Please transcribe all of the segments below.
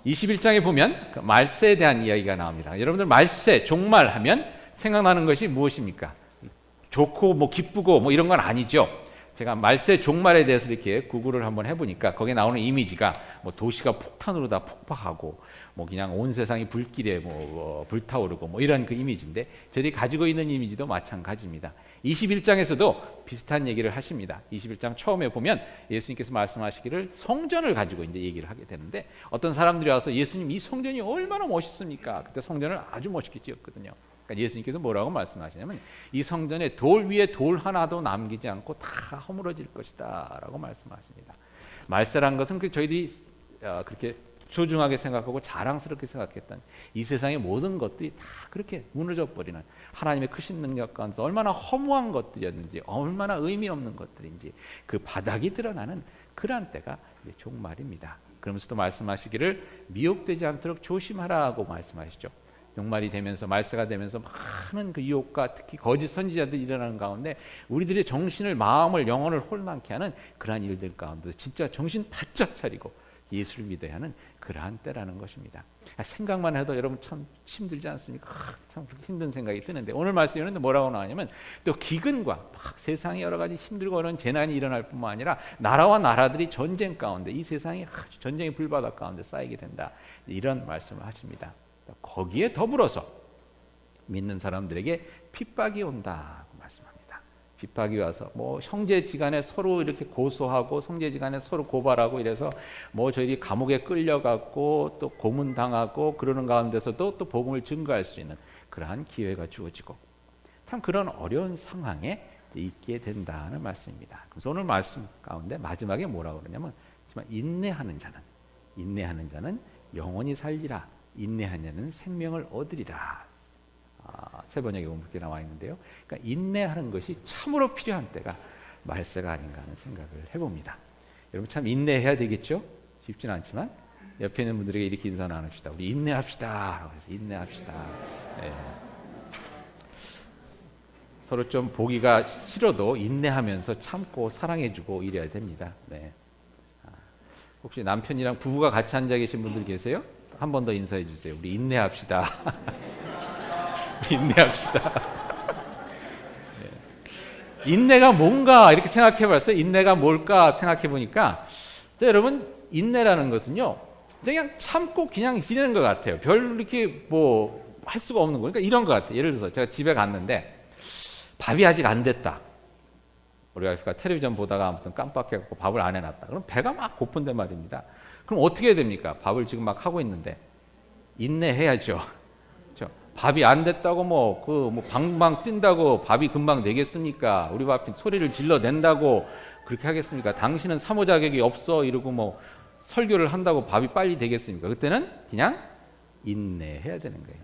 21장에 보면 그 말세에 대한 이야기가 나옵니다. 여러분들 말세, 종말 하면 생각나는 것이 무엇입니까? 좋고 뭐 기쁘고 뭐 이런 건 아니죠. 제가 말세 종말에 대해서 이렇게 구글을 한번 해보니까 거기에 나오는 이미지가 뭐 도시가 폭탄으로 다 폭파하고 뭐 그냥 온 세상이 불길에 뭐 불타오르고 뭐 이런 그 이미지인데 저희들이 가지고 있는 이미지도 마찬가지입니다. 21장에서도 비슷한 얘기를 하십니다. 21장 처음에 보면 예수님께서 말씀하시기를 성전을 가지고 이제 얘기를 하게 되는데 어떤 사람들이 와서 예수님 이 성전이 얼마나 멋있습니까? 그때 성전을 아주 멋있게 지었거든요. 그러니까 예수님께서 뭐라고 말씀하시냐면 이 성전에 돌 위에 돌 하나도 남기지 않고 다 허물어질 것이다 라고 말씀하십니다. 말세란 것은 저희들이 그렇게 소중하게 생각하고 자랑스럽게 생각했던 이 세상의 모든 것들이 다 그렇게 무너져 버리는 하나님의 크신 능력 가운데서 얼마나 허무한 것들이었는지 얼마나 의미 없는 것들인지 그 바닥이 드러나는 그러한 때가 종말입니다. 그러면서도 말씀하시기를 미혹되지 않도록 조심하라고 말씀하시죠. 종말이 되면서 말세가 되면서 많은 그 유혹과 특히 거짓 선지자들이 일어나는 가운데 우리들의 정신을 마음을 영혼을 혼란케 하는 그러한 일들 가운데 진짜 정신 바짝 차리고 예수를 믿어야 하는 그러한 때라는 것입니다. 생각만 해도 여러분 참 힘들지 않습니까? 참 힘든 생각이 드는데 오늘 말씀에는 뭐라고 나오냐면 또 기근과 막 세상에 여러 가지 힘들고 어려운 재난이 일어날 뿐만 아니라 나라와 나라들이 전쟁 가운데 이 세상이 아주 전쟁의 불바다 가운데 쌓이게 된다. 이런 말씀을 하십니다. 거기에 더불어서 믿는 사람들에게 핍박이 온다고 말씀합니다. 핍박이 와서 뭐 형제지간에 서로 이렇게 고소하고 형제지간에 서로 고발하고 이래서 뭐 저희들이 감옥에 끌려가고 또 고문당하고 그러는 가운데서도 또 복음을 증거할 수 있는 그러한 기회가 주어지고 참 그런 어려운 상황에 있게 된다는 말씀입니다. 그래서 오늘 말씀 가운데 마지막에 뭐라고 그러냐면 인내하는 자는 영원히 살리라. 인내하냐는 생명을 얻으리라. 세 번역에 보면 그렇게 나와 있는데요. 그러니까 인내하는 것이 참으로 필요한 때가 말세가 아닌가 하는 생각을 해봅니다. 여러분 참 인내해야 되겠죠? 쉽지는 않지만 옆에 있는 분들에게 이렇게 인사 나눕시다. 우리 인내합시다. 인내합시다. 네. 서로 좀 보기가 싫어도 인내하면서 참고 사랑해주고 이래야 됩니다. 네. 혹시 남편이랑 부부가 같이 앉아 계신 분들 계세요? 한 번 더 인사해 주세요. 우리 인내합시다. 우리 인내합시다. 네. 인내가 뭔가 이렇게 생각해 봤어요. 인내가 뭘까 생각해 보니까 여러분 인내라는 것은요. 그냥 참고 그냥 지내는 것 같아요. 별 이렇게 뭐 할 수가 없는 거니까 이런 것 같아요. 예를 들어서 제가 집에 갔는데 밥이 아직 안 됐다. 우리 와이프가 텔레비전 보다가 아무튼 깜빡해갖고 밥을 안 해놨다. 그럼 배가 막 고픈데 말입니다. 그럼 어떻게 해야 됩니까? 밥을 지금 막 하고 있는데 인내해야죠. 그렇죠? 밥이 안 됐다고 뭐 방방 뛴다고 밥이 금방 되겠습니까? 우리 와이프 소리를 질러댄다고 그렇게 하겠습니까? 당신은 사모 자격이 없어 이러고 뭐 설교를 한다고 밥이 빨리 되겠습니까? 그때는 그냥 인내해야 되는 거예요.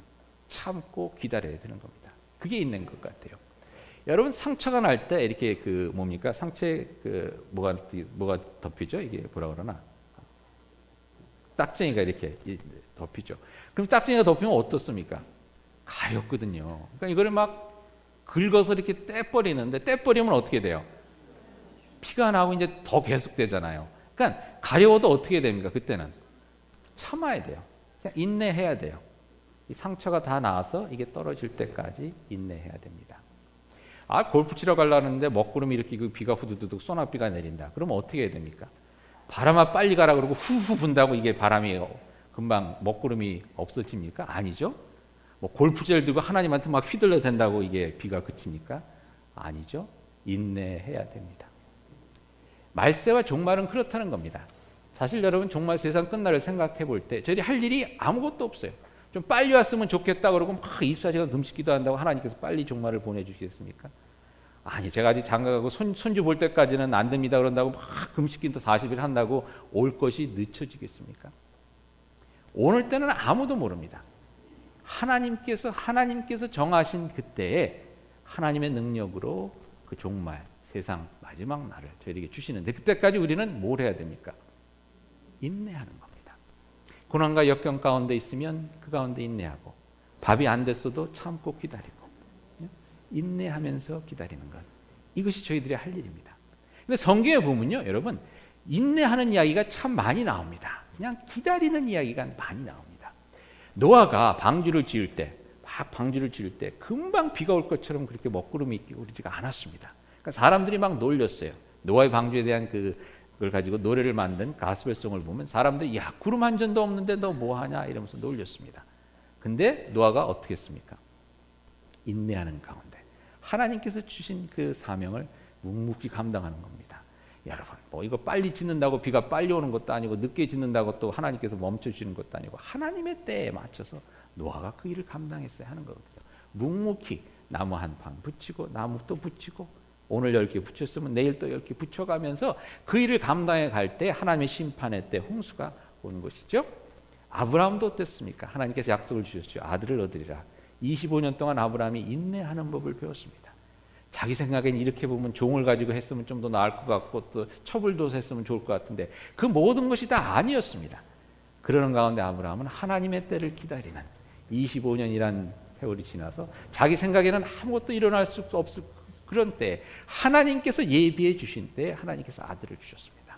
참고 기다려야 되는 겁니다. 그게 있는 것 같아요. 여러분 상처가 날 때 이렇게 그 뭡니까? 상처에 그 뭐가 덮이죠? 이게 뭐라 그러나? 딱쟁이가 이렇게 덮이죠. 그럼 딱쟁이가 덮이면 어떻습니까? 가렵거든요. 그러니까 이거를 막 긁어서 이렇게 떼버리는데 떼버리면 어떻게 돼요? 피가 나고 이제 더 계속되잖아요. 그러니까 가려워도 어떻게 됩니까? 그때는 참아야 돼요. 그냥 인내해야 돼요. 이 상처가 다 나와서 이게 떨어질 때까지 인내해야 됩니다. 골프 치러 가려는데 먹구름이 이렇게 비가 후두둑 소나비가 내린다. 그러면 어떻게 해야 됩니까? 바람아 빨리 가라 그러고 후후 분다고 이게 바람이 금방 먹구름이 없어집니까? 아니죠. 뭐 골프채를 들고 하나님한테 막 휘둘러 댄다고 이게 비가 그칩니까? 아니죠. 인내해야 됩니다. 말세와 종말은 그렇다는 겁니다. 사실 여러분 종말 세상 끝날을 생각해 볼 때 저희들이 할 일이 아무것도 없어요. 좀 빨리 왔으면 좋겠다 그러고 막 24시간 금식 기도한다고 하나님께서 빨리 종말을 보내주시겠습니까? 아니 제가 아직 장가가고 손주 볼 때까지는 안 됩니다 그런다고 막 금식 기도 40일 한다고 올 것이 늦춰지겠습니까? 오늘 때는 아무도 모릅니다. 하나님께서 정하신 그때에 하나님의 능력으로 그 종말 세상 마지막 날을 저희에게 주시는데 그때까지 우리는 뭘 해야 됩니까? 인내하는 겁니다. 고난과 역경 가운데 있으면 그 가운데 인내하고 밥이 안 됐어도 참고 기다리고 인내하면서 기다리는 것 이것이 저희들의 할 일입니다. 근데 성경에 보면요 여러분 인내하는 이야기가 참 많이 나옵니다. 그냥 기다리는 이야기가 많이 나옵니다. 노아가 방주를 지을 때, 막 방주를 지을 때 금방 비가 올 것처럼 그렇게 먹구름이 있고 그러지가 않았습니다. 그러니까 사람들이 막 놀렸어요. 노아의 방주에 대한 그걸 가지고 노래를 만든 가스펠송을 보면 사람들이 야, 구름 한 점도 없는데 너 뭐 하냐 이러면서 놀렸습니다. 근데 노아가 어떻게 했습니까? 인내하는 가운데 하나님께서 주신 그 사명을 묵묵히 감당하는 겁니다. 여러분, 뭐 이거 빨리 짓는다고 비가 빨리 오는 것도 아니고 늦게 짓는다고 또 하나님께서 멈춰 주시는 것도 아니고 하나님의 때에 맞춰서 노아가 그 일을 감당했어야 하는 거거든요. 묵묵히 나무 한 판 붙이고 나무 또 붙이고 오늘 10개 붙였으면 내일 또 10개 붙여가면서 그 일을 감당해 갈 때 하나님의 심판의 때 홍수가 오는 것이죠. 아브라함도 어땠습니까? 하나님께서 약속을 주셨죠. 아들을 얻으리라. 25년 동안 아브라함이 인내하는 법을 배웠습니다. 자기 생각엔 이렇게 보면 종을 가지고 했으면 좀 더 나을 것 같고 또 첩을도 했으면 좋을 것 같은데 그 모든 것이 다 아니었습니다. 그러는 가운데 아브라함은 하나님의 때를 기다리는 25년이란 세월이 지나서 자기 생각에는 아무것도 일어날 수 없을 그런 때 하나님께서 예비해 주신 때에 하나님께서 아들을 주셨습니다.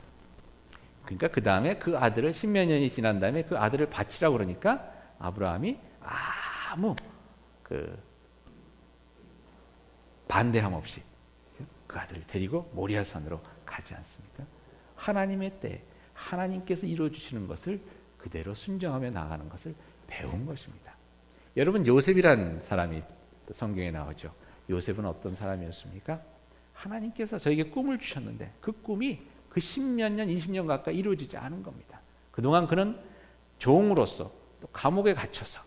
그러니까 그 다음에 그 아들을 10몇 년이 지난 다음에 그 아들을 바치라고 그러니까 아브라함이 아무 반대함 없이 그 아들을 데리고 모리아산으로 가지 않습니까? 하나님의 때 하나님께서 이루어주시는 것을 그대로 순종하며 나가는 것을 배운 것입니다. 여러분, 요셉이라는 사람이 성경에 나오죠. 요셉은 어떤 사람이었습니까? 하나님께서 저에게 꿈을 주셨는데 그 꿈이 그 10몇 년, 20년 가까이 이루어지지 않은 겁니다. 그동안 그는 종으로서 또 감옥에 갇혀서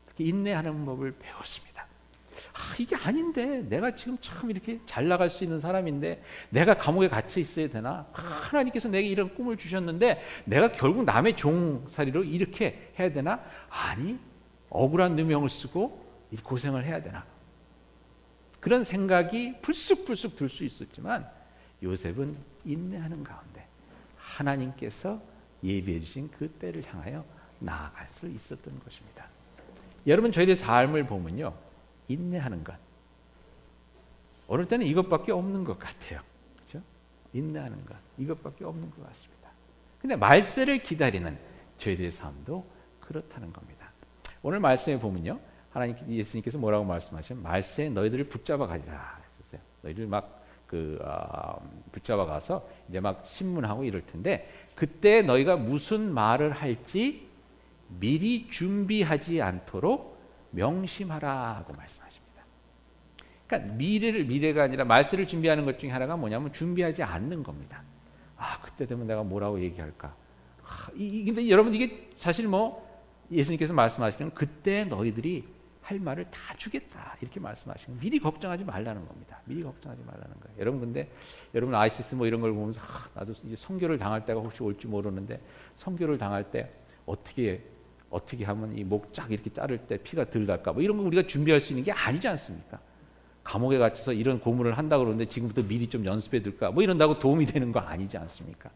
그렇게 인내하는 법을 배웠습니다. 이게 아닌데 내가 지금 참 이렇게 잘 나갈 수 있는 사람인데 내가 감옥에 갇혀 있어야 되나? 하나님께서 내게 이런 꿈을 주셨는데 내가 결국 남의 종살이로 이렇게 해야 되나? 아니, 억울한 누명을 쓰고 고생을 해야 되나? 그런 생각이 불쑥불쑥 들 수 있었지만 요셉은 인내하는 가운데 하나님께서 예비해 주신 그 때를 향하여 나아갈 수 있었던 것입니다. 여러분, 저희들의 삶을 보면요, 인내하는 것 어느 때는 이것밖에 없는 것 같아요. 그렇죠? 인내하는 것 이것밖에 없는 것 같습니다. 근데 말세를 기다리는 저희들의 삶도 그렇다는 겁니다. 오늘 말씀에 보면요, 하나님 예수님께서 뭐라고 말씀하시면 말세에 너희들을 붙잡아 가리라 했어요. 너희들 막 붙잡아 가서 이제 막 신문하고 이럴 텐데 그때 너희가 무슨 말을 할지 미리 준비하지 않도록 명심하라고 말씀하십니다. 그러니까 미래가 아니라 말세를 준비하는 것 중에 하나가 뭐냐면 준비하지 않는 겁니다. 그때 되면 내가 뭐라고 얘기할까? 근데 여러분, 이게 사실 뭐 예수님께서 말씀하시는 그때 너희들이 할 말을 다 주겠다 이렇게 말씀하시는 미리 걱정하지 말라는 겁니다. 미리 걱정하지 말라는 거예요. 여러분, 근데 여러분 아이시스 뭐 이런 걸 보면서 나도 이제 선교를 당할 때가 혹시 올지 모르는데 선교를 당할 때 어떻게 하면 이 목 쫙 이렇게 자를 때 피가 덜 날까? 뭐 이런 거 우리가 준비할 수 있는 게 아니지 않습니까? 감옥에 갇혀서 이런 고문을 한다고 그러는데 지금부터 미리 좀 연습해 둘까? 뭐 이런다고 도움이 되는 거 아니지 않습니까?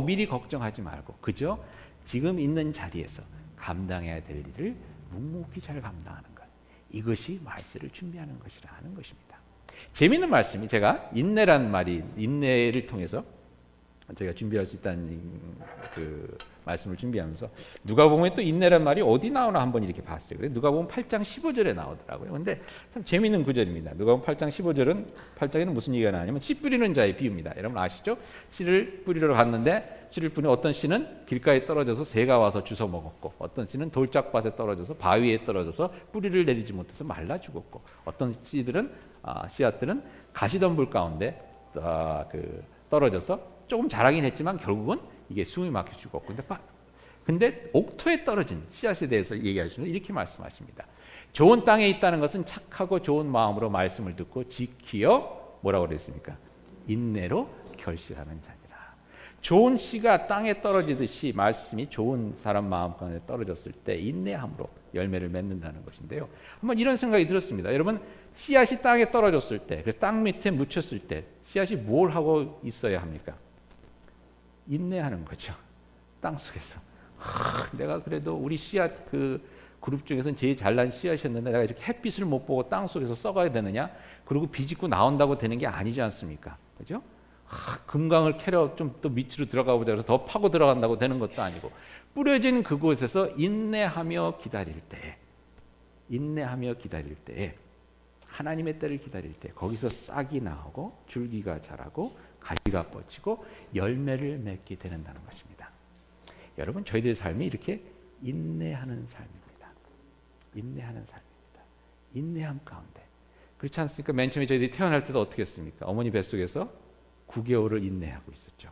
미리 걱정하지 말고 그저 지금 있는 자리에서 감당해야 될 일을 묵묵히 잘 감당하는 것, 이것이 말세를 준비하는 것이라는 것입니다. 재미있는 말씀이 제가 인내를 통해서 저희가 준비할 수 있다는 그 말씀을 준비하면서 누가복음에 또 인내란 말이 어디 나오나 한번 이렇게 봤어요. 그래서 누가복음 8장 15절에 나오더라고요. 근데 참 재미있는 구절입니다. 누가복음 8장 8장에는 무슨 얘기가 나오냐면 씨 뿌리는 자의 비유입니다. 여러분 아시죠? 씨를 뿌리러 갔는데 씨를 뿌리는 어떤 씨는 길가에 떨어져서 새가 와서 주워 먹었고 어떤 씨는 돌짝밭에 떨어져서 바위에 떨어져서 뿌리를 내리지 못해서 말라 죽었고 어떤 씨앗들은 가시덤불 가운데 떨어져서 조금 자라긴 했지만 결국은 이게 숨이 막혀 죽었고 근데 옥토에 떨어진 씨앗에 대해서 얘기하시면 이렇게 말씀하십니다. 좋은 땅에 있다는 것은 착하고 좋은 마음으로 말씀을 듣고 지키어 뭐라고 그랬습니까? 인내로 결실하는 자니라. 좋은 씨가 땅에 떨어지듯이 말씀이 좋은 사람 마음 가운데 떨어졌을 때 인내함으로 열매를 맺는다는 것인데요. 한번 이런 생각이 들었습니다. 여러분, 씨앗이 땅에 떨어졌을 때, 그래서 땅 밑에 묻혔을 때 씨앗이 뭘 하고 있어야 합니까? 인내하는 거죠. 땅 속에서. 내가 그래도 우리 씨앗 그룹 중에서는 제일 잘난 씨앗이었는데 내가 이렇게 햇빛을 못 보고 땅 속에서 썩어야 되느냐? 그리고 비집고 나온다고 되는 게 아니지 않습니까? 그죠? 금강을 캐러 좀 또 밑으로 들어가 보자 해서 더 파고 들어간다고 되는 것도 아니고, 뿌려진 그곳에서 인내하며 기다릴 때, 하나님의 때를 기다릴 때 거기서 싹이 나오고 줄기가 자라고 가지가 뻗치고 열매를 맺게 되는다는 것입니다. 여러분, 저희들의 삶이 이렇게 인내하는 삶입니다. 인내함 가운데. 그렇지 않습니까? 맨 처음에 저희들이 태어날 때도 어떻게 했습니까? 어머니 뱃속에서 9개월을 인내하고 있었죠.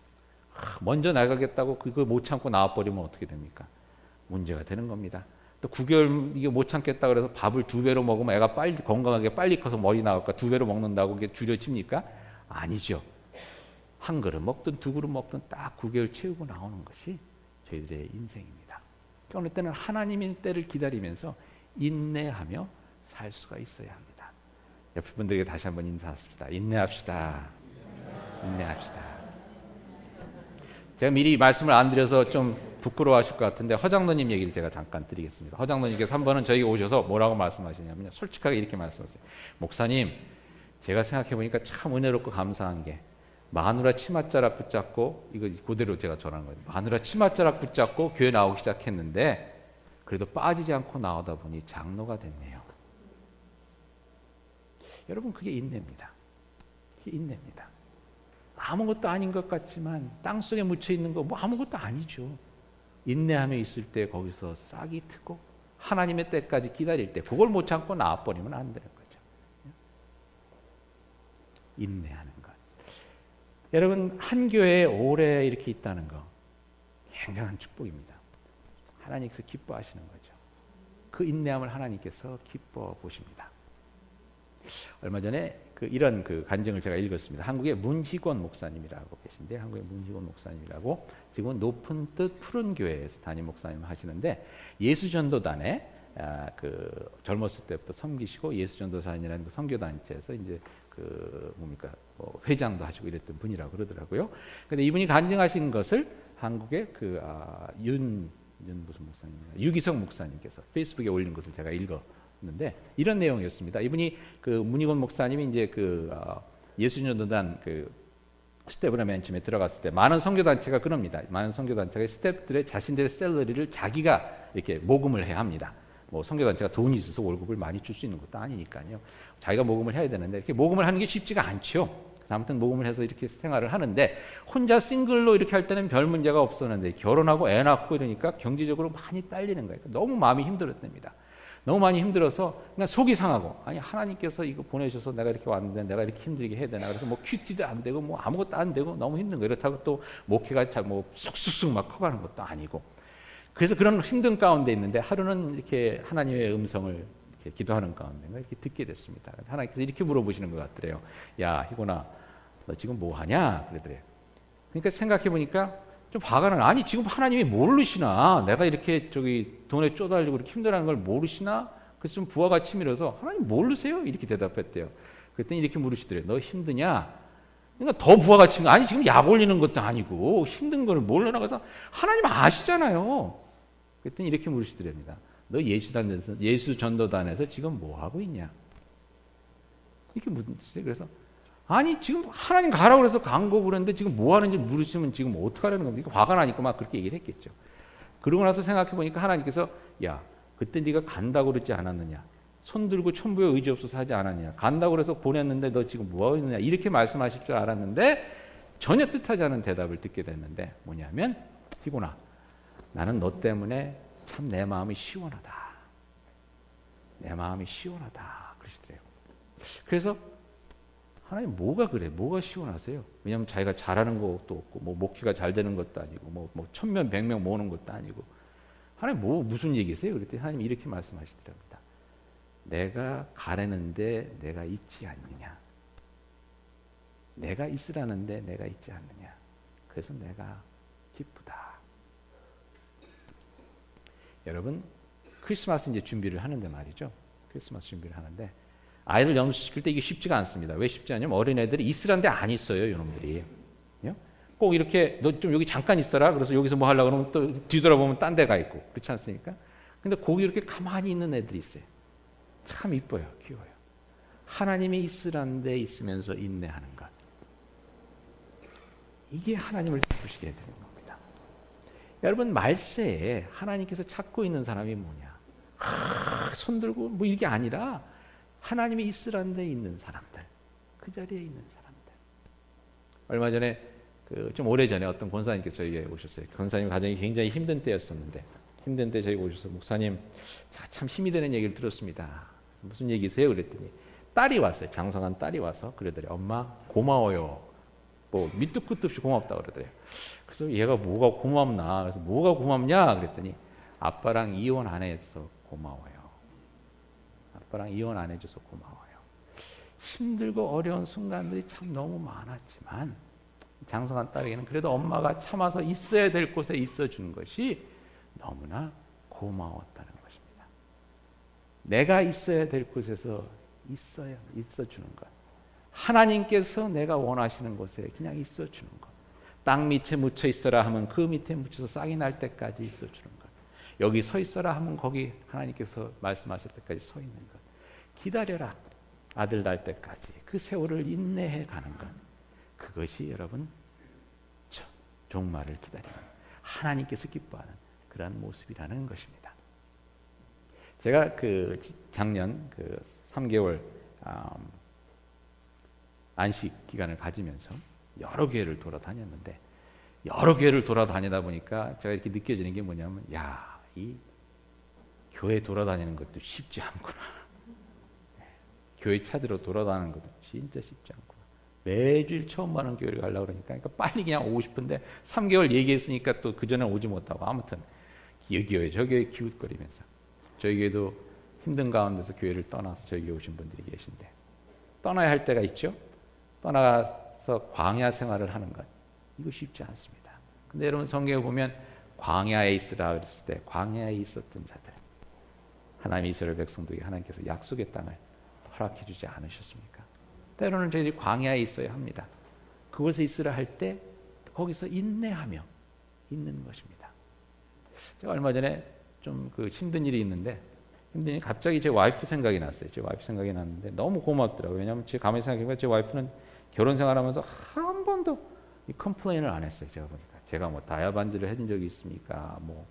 먼저 나가겠다고 그거 못 참고 나와버리면 어떻게 됩니까? 문제가 되는 겁니다. 또 9개월 이게 못 참겠다 그래서 밥을 2배로 먹으면 애가 빨리 건강하게 빨리 커서 머리 나올까? 2배로 먹는다고 그게 줄여집니까? 아니죠. 한 그릇 먹든 2그릇 먹든 딱 9개월 채우고 나오는 것이 저희들의 인생입니다. 어느 때는 하나님의 때를 기다리면서 인내하며 살 수가 있어야 합니다. 옆에 분들에게 다시 한번 인사합시다. 인내합시다. 제가 미리 말씀을 안 드려서 좀 부끄러워하실 것 같은데 허장로님 얘기를 제가 잠깐 드리겠습니다. 허장로님께서 한 번은 저희 오셔서 뭐라고 말씀하시냐면요, 솔직하게 이렇게 말씀하세요. 목사님, 제가 생각해보니까 참 은혜롭고 감사한 게, 마누라 치맛자락 붙잡고, 이거 그대로 제가 전하는 거예요. 마누라 치맛자락 붙잡고 교회 나오기 시작했는데 그래도 빠지지 않고 나오다 보니 장로가 됐네요. 여러분, 그게 인내입니다. 아무것도 아닌 것 같지만 땅속에 묻혀 있는 거 뭐 아무것도 아니죠. 인내하며 있을 때 거기서 싹이 트고 하나님의 때까지 기다릴 때 그걸 못 참고 나와버리면 안 되는 거죠. 인내하는 것. 여러분, 한 교회에 오래 이렇게 있다는 거 굉장한 축복입니다. 하나님께서 기뻐하시는 거죠. 그 인내함을 하나님께서 기뻐 보십니다. 얼마 전에 이런 간증을 제가 읽었습니다. 한국의 문희권 목사님이라고 계신데, 지금은 높은 뜻 푸른 교회에서 담임 목사님 하시는데, 예수전도단에 젊었을 때부터 섬기시고 예수전도단이라는 선교단체에서 이제 회장도 하시고 이랬던 분이라고 그러더라고요. 근데 이분이 간증하신 것을 한국의 무슨 목사님인가, 유기성 목사님께서 페이스북에 올린 것을 제가 읽었는데 이런 내용이었습니다. 이분이 문희권 목사님이 이제 예수전도단 스텝으로 맨 처음에 들어갔을 때 많은 선교단체가 그럽니다. 많은 선교단체가 스텝들의 자신들의 샐러리를 자기가 이렇게 모금을 해야 합니다. 뭐 선교단체가 돈이 있어서 월급을 많이 줄 수 있는 것도 아니니까요. 자기가 모금을 해야 되는데 이렇게 모금을 하는 게 쉽지가 않죠. 아무튼 모금을 해서 이렇게 생활을 하는데, 혼자 싱글로 이렇게 할 때는 별 문제가 없었는데 결혼하고 애 낳고 이러니까 경제적으로 많이 딸리는 거예요. 너무 마음이 힘들었답니다. 너무 많이 힘들어서 그냥 속이 상하고, 아니 하나님께서 이거 보내셔서 내가 이렇게 왔는데 내가 이렇게 힘들게 해야 되나, 그래서 뭐 큐티도 안 되고 뭐 아무것도 안 되고 너무 힘든 거예요. 그렇다고 또 목회가 뭐 쑥쑥쑥 막 커가는 것도 아니고, 그래서 그런 힘든 가운데 있는데 하루는 이렇게 하나님의 음성을 이렇게 기도하는 가운데 이렇게 듣게 됐습니다. 하나님께서 이렇게 물어보시는 것 같더래요. 야, 희곤아, 너 지금 뭐 하냐? 그러더래요. 그러니까 생각해 보니까 좀 화가 나요. 아니, 지금 하나님이 모르시나? 내가 이렇게 돈에 쪼달리고 이렇게 힘들어하는 걸 모르시나? 그래서 좀 부하가 치밀어서, 하나님 모르세요? 이렇게 대답했대요. 그랬더니 이렇게 물으시더래요. 너 힘드냐? 그러니까 더 부하가 치밀어. 아니, 지금 약 올리는 것도 아니고 힘든 걸 모르나? 그래서 하나님 아시잖아요. 그랬더니 이렇게 물으시더랍니다. 너 예수전도단에서 지금 뭐 하고 있냐? 이렇게 물으세요. 그래서 아니, 지금 하나님 가라고 그래서 간 거고 그랬는데 지금 뭐 하는지 물으시면 지금 어떡하려는 겁니까? 화가 나니까 막 그렇게 얘기를 했겠죠. 그러고 나서 생각해 보니까 하나님께서, 야, 그때 네가 간다고 그러지 않았느냐? 손 들고 천부에 의지 없어서 하지 않았느냐? 간다고 그래서 보냈는데 너 지금 뭐 하고 있느냐? 이렇게 말씀하실 줄 알았는데 전혀 뜻하지 않은 대답을 듣게 됐는데, 뭐냐면, 희곤아, 나는 너 때문에 참 내 마음이 시원하다. 그러시더래요. 그래서 하나님 뭐가 그래? 뭐가 시원하세요? 왜냐하면 자기가 잘하는 것도 없고, 뭐 목회가 잘 되는 것도 아니고, 뭐 1000명 100명 모으는 것도 아니고, 하나님 무슨 얘기세요? 그랬더니 하나님 이렇게 말씀하시더랍니다. 내가 가라는데 내가 있지 않느냐? 내가 있으라는데 내가 있지 않느냐? 그래서 내가 기쁘다. 여러분, 크리스마스 이제 준비를 하는데 말이죠. 크리스마스 준비를 하는데 아이들 염소시킬 때 이게 쉽지가 않습니다. 왜 쉽지 않냐면 어린애들이 있으라는데 안 있어요, 이놈들이. 꼭 이렇게 너 좀 여기 잠깐 있어라. 그래서 여기서 뭐 하려고 그러면 또 뒤돌아보면 딴 데가 있고, 그렇지 않습니까? 근데 거기 이렇게 가만히 있는 애들이 있어요. 참 이뻐요, 귀여워요. 하나님이 있으라는 데 있으면서 인내하는 것. 이게 하나님을 기쁘시게 되는 겁니다. 여러분, 말세에 하나님께서 찾고 있는 사람이 뭐냐? 손 들고 뭐 이게 아니라 하나님이 있으란 데 있는 사람들, 그 자리에 있는 사람들. 얼마 전에 좀 오래전에 어떤 권사님께서 저희에게 오셨어요. 권사님 가정이 굉장히 힘든 때였었는데, 힘든 때 저희가 오셔서, 목사님 참 힘이 되는 얘기를 들었습니다. 무슨 얘기세요? 그랬더니 딸이 왔어요. 장성한 딸이 와서 그러더래요. 엄마 고마워요. 뭐 밑도 끝도 없이 고맙다 그러더래요. 그래서 얘가 뭐가 고맙나? 그래서 뭐가 고맙냐? 그랬더니 아빠랑 이혼 안 해서 고마워요. 아빠랑 이혼 안 해줘서 고마워요. 힘들고 어려운 순간들이 참 너무 많았지만 장성한 딸에게는 그래도 엄마가 참아서 있어야 될 곳에 있어주는 것이 너무나 고마웠다는 것입니다. 내가 있어야 될 곳에서 있어주는 것. 하나님께서 내가 원하시는 곳에 그냥 있어주는 것. 땅 밑에 묻혀 있어라 하면 그 밑에 묻혀서 싹이 날 때까지 있어주는 것. 여기 서 있어라 하면 거기 하나님께서 말씀하실 때까지 서 있는 것. 기다려라. 아들 날 때까지 그 세월을 인내해 가는 것. 그것이 여러분 종말을 기다리는 하나님께서 기뻐하는 그런 모습이라는 것입니다. 제가 작년 3개월 안식 기간을 가지면서 여러 교회를 돌아다녔는데, 여러 교회를 돌아다니다 보니까 제가 이렇게 느껴지는 게 뭐냐면, 이 교회 돌아다니는 것도 쉽지 않구나. 교회 찾으러 돌아다니는 것도 진짜 쉽지 않구나. 매주일 처음 가는 교회를 가려고 그러니까 빨리 그냥 오고 싶은데 3개월 얘기했으니까 또 그전에 오지 못하고, 아무튼 이 교회 저 교회 기웃거리면서, 저희 교회도 힘든 가운데서 교회를 떠나서 저희 교회 오신 분들이 계신데, 떠나야 할 때가 있죠. 떠나서 광야 생활을 하는 것, 이거 쉽지 않습니다. 근데 여러분, 성경에 보면 광야에 있으라 그랬을 때 광야에 있었던 자들, 하나님 이스라엘 백성들에게 하나님께서 약속의 땅을 허락해 주지 않으셨습니까? 때로는 저희들이 광야에 있어야 합니다. 그곳에 있으라 할 때 거기서 인내하며 있는 것입니다. 제가 얼마 전에 좀 힘든 일이 있는데, 갑자기 제 와이프 생각이 났어요. 제 와이프 생각이 났는데 너무 고맙더라고요. 왜냐하면 제가 가만히 생각해보면 제 와이프는 결혼 생활하면서 한 번도 컴플레인을 안 했어요. 제가 보니까 제가 뭐 다이아 반지를 해준 적이 있습니까? 뭐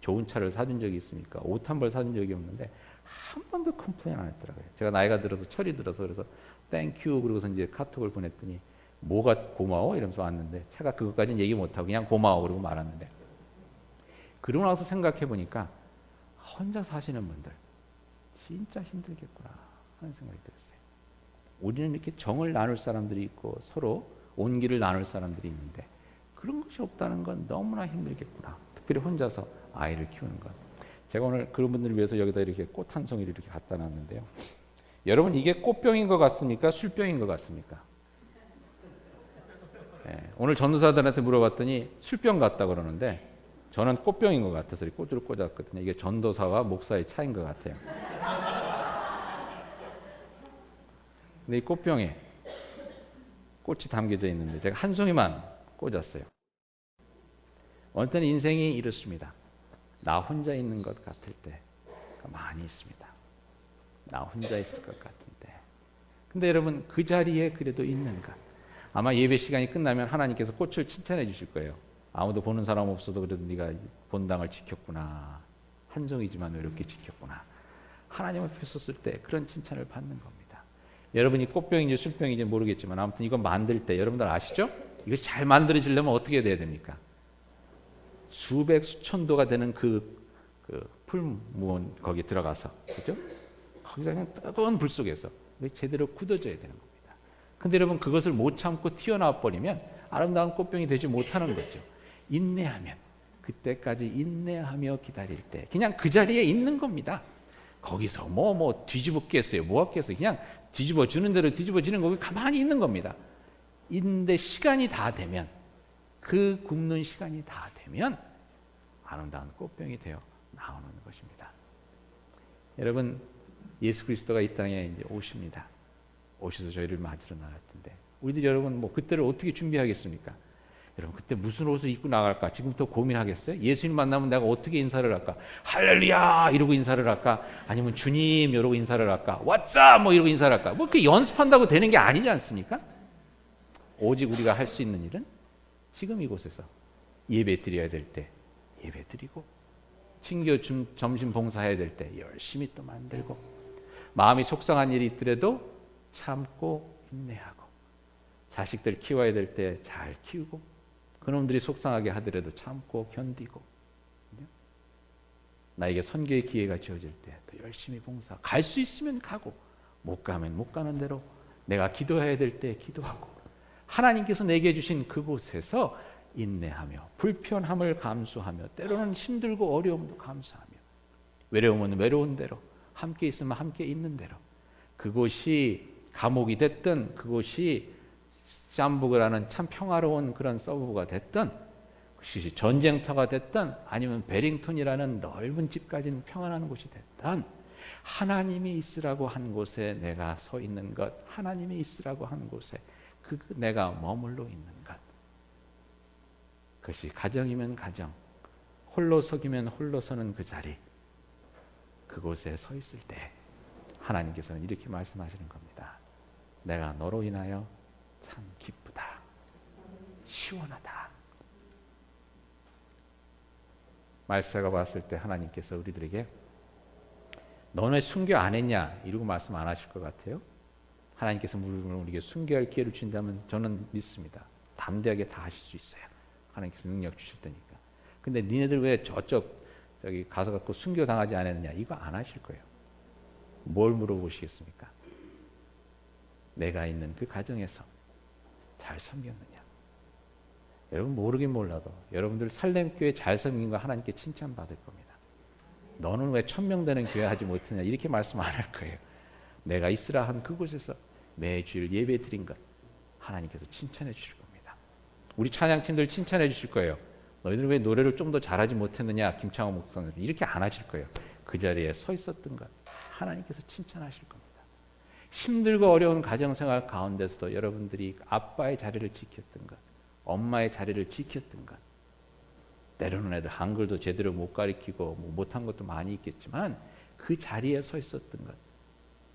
좋은 차를 사준 적이 있습니까? 옷 한 벌 사준 적이 없는데 한 번도 컴플레인 안 했더라고요. 제가 나이가 들어서, 철이 들어서, 그래서 땡큐 그러고서 이제 카톡을 보냈더니 뭐가 고마워? 이러면서 왔는데, 제가 그것까지는 얘기 못하고 그냥 고마워 그러고 말았는데, 그러고 나서 생각해 보니까 혼자 사시는 분들 진짜 힘들겠구나 하는 생각이 들었어요. 우리는 이렇게 정을 나눌 사람들이 있고 서로 온기를 나눌 사람들이 있는데 그런 것이 없다는 건 너무나 힘들겠구나. 특별히 혼자서 아이를 키우는 것. 제가 오늘 그런 분들을 위해서 여기다 이렇게 꽃 한 송이를 이렇게 갖다 놨는데요. 여러분, 이게 꽃병인 것 같습니까? 술병인 것 같습니까? 오늘 전도사들한테 물어봤더니 술병 같다고 그러는데, 저는 꽃병인 것 같아서 꽃을 꽂았거든요. 이게 전도사와 목사의 차이인 것 같아요. 근데 이 꽃병에 꽃이 담겨져 있는데 제가 한 송이만 꽂았어요. 어느 때는 인생이 이렇습니다. 나 혼자 있는 것 같을 때가 많이 있습니다. 나 혼자 있을 것 같은데. 근데 여러분, 그 자리에 그래도 있는가? 아마 예배 시간이 끝나면 하나님께서 꽃을 칭찬해 주실 거예요. 아무도 보는 사람 없어도 그래도 네가 본당을 지켰구나. 한 송이지만 외롭게 지켰구나. 하나님 앞에 섰을 때 그런 칭찬을 받는 겁니다. 여러분이 꽃병인지 술병인지 모르겠지만 아무튼 이거 만들 때 여러분들 아시죠? 이것이 잘 만들어지려면 어떻게 돼야 됩니까? 수백 수천도가 되는 그 풀무원 거기 들어가서, 그죠? 거기서 그냥 뜨거운 불 속에서 제대로 굳어져야 되는 겁니다. 근데 여러분, 그것을 못 참고 튀어나와 버리면 아름다운 꽃병이 되지 못하는 거죠. 인내하면, 그때까지 인내하며 기다릴 때 그냥 그 자리에 있는 겁니다. 거기서 뭐 뒤집었겠어요? 뭐 했겠어요? 그냥 뒤집어 주는 대로 뒤집어지는 거기 가만히 있는 겁니다. 있는데 시간이 다 되면, 그 굽는 시간이 다 되면 아름다운 꽃병이 되어 나오는 것입니다. 여러분, 예수 그리스도가 이 땅에 이제 오십니다. 오셔서 저희를 맞으러 나갈 텐데, 우리들 여러분 그때를 어떻게 준비하겠습니까? 여러분, 그때 무슨 옷을 입고 나갈까? 지금부터 고민하겠어요? 예수님 만나면 내가 어떻게 인사를 할까? 할렐루야 이러고 인사를 할까? 아니면 주님 이러고 인사를 할까? What's up 이러고 인사를 할까? 그 연습한다고 되는 게 아니지 않습니까? 오직 우리가 할 수 있는 일은 지금 이곳에서 예배 드려야 될 때 예배 드리고, 친교 점심 봉사해야 될 때 열심히 또 만들고, 마음이 속상한 일이 있더라도 참고 인내하고, 자식들 키워야 될 때 잘 키우고, 그놈들이 속상하게 하더라도 참고 견디고, 나에게 선교의 기회가 주어질 때 또 열심히 봉사, 갈 수 있으면 가고 못 가면 못 가는 대로 내가 기도해야 될 때 기도하고, 하나님께서 내게 주신 그곳에서 인내하며 불편함을 감수하며, 때로는 힘들고 어려움도 감수하며, 외로움은 외로운 대로, 함께 있으면 함께 있는 대로, 그곳이 감옥이 됐든 그곳이 샴부그라는 참 평화로운 그런 서브가 됐든, 그것이 전쟁터가 됐든 아니면 베링턴이라는 넓은 집 가진 평안한 곳이 됐든, 하나님이 있으라고 한 곳에 내가 서 있는 것, 하나님이 있으라고 한 곳에 내가 머물러 있는 것, 그것이 가정이면 가정, 홀로 서기면 홀로 서는 그 자리, 그곳에 서 있을 때 하나님께서는 이렇게 말씀하시는 겁니다. 내가 너로 인하여 참 기쁘다, 시원하다. 말세가 봤을 때 하나님께서 우리들에게 너네 순교 안 했냐 이러고 말씀 안 하실 것 같아요. 하나님께서 우리에게 순교할 기회를 주신다면 저는 믿습니다. 담대하게 다 하실 수 있어요. 하나님께서 능력 주실 테니까. 근데 니네들 왜 저기 가서 갖고 순교 당하지 않았느냐, 이거 안 하실 거예요. 뭘 물어보시겠습니까? 내가 있는 그 가정에서 잘 섬겼느냐. 여러분 모르긴 몰라도 여러분들 살렘교회 잘 섬긴 거 하나님께 칭찬받을 겁니다. 너는 왜 1000명 되는 교회 하지 못했냐 이렇게 말씀 안 할 거예요. 내가 있으라 한 그곳에서 매주일 예배 드린 것 하나님께서 칭찬해 주실 겁니다. 우리 찬양팀들 칭찬해 주실 거예요. 너희들 왜 노래를 좀 더 잘하지 못했느냐, 김창호 목사님, 이렇게 안 하실 거예요. 그 자리에 서 있었던 것 하나님께서 칭찬하실 겁니다. 힘들고 어려운 가정생활 가운데서도 여러분들이 아빠의 자리를 지켰던 것, 엄마의 자리를 지켰던 것, 때로는 애들 한글도 제대로 못 가르치고 못한 것도 많이 있겠지만 그 자리에 서 있었던 것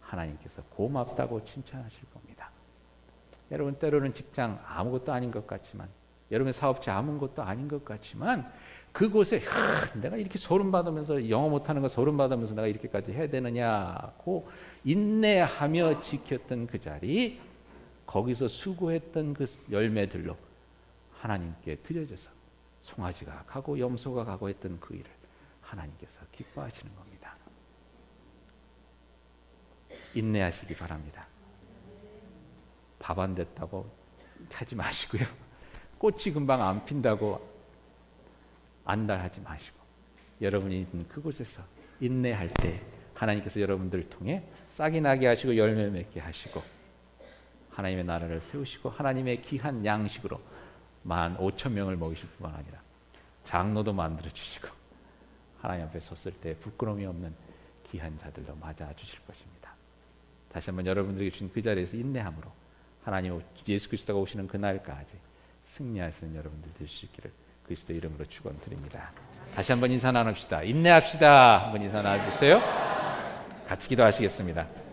하나님께서 고맙다고 칭찬하실 겁니다. 여러분 때로는 직장 아무것도 아닌 것 같지만, 여러분의 사업체 아무것도 아닌 것 같지만, 그곳에 내가 이렇게 소름받으면서 영어 못하는 거 소름받으면서 내가 이렇게까지 해야 되느냐고 인내하며 지켰던 그 자리, 거기서 수고했던 그 열매들로 하나님께 드려져서 송아지가 가고 염소가 가고 했던 그 일을 하나님께서 기뻐하시는 겁니다. 인내하시기 바랍니다. 밥 안 됐다고 하지 마시고요. 꽃이 금방 안 핀다고 안달하지 마시고, 여러분이 있는 그곳에서 인내할 때 하나님께서 여러분들을 통해 싹이 나게 하시고 열매 맺게 하시고, 하나님의 나라를 세우시고 하나님의 귀한 양식으로 15,000명을 먹이실 뿐만 아니라 장로도 만들어 주시고, 하나님 앞에 섰을 때 부끄러움이 없는 귀한 자들로 맞아 주실 것입니다. 다시 한번 여러분들에게 주신 그 자리에서 인내함으로 하나님 예수 그리스도가 오시는 그날까지 승리하시는 여러분들 되실 수 있기를 그리스도 이름으로 축원드립니다. 다시 한번 인사 나눕시다. 인내합시다. 한번 인사 나눠주세요. 같이 기도하시겠습니다.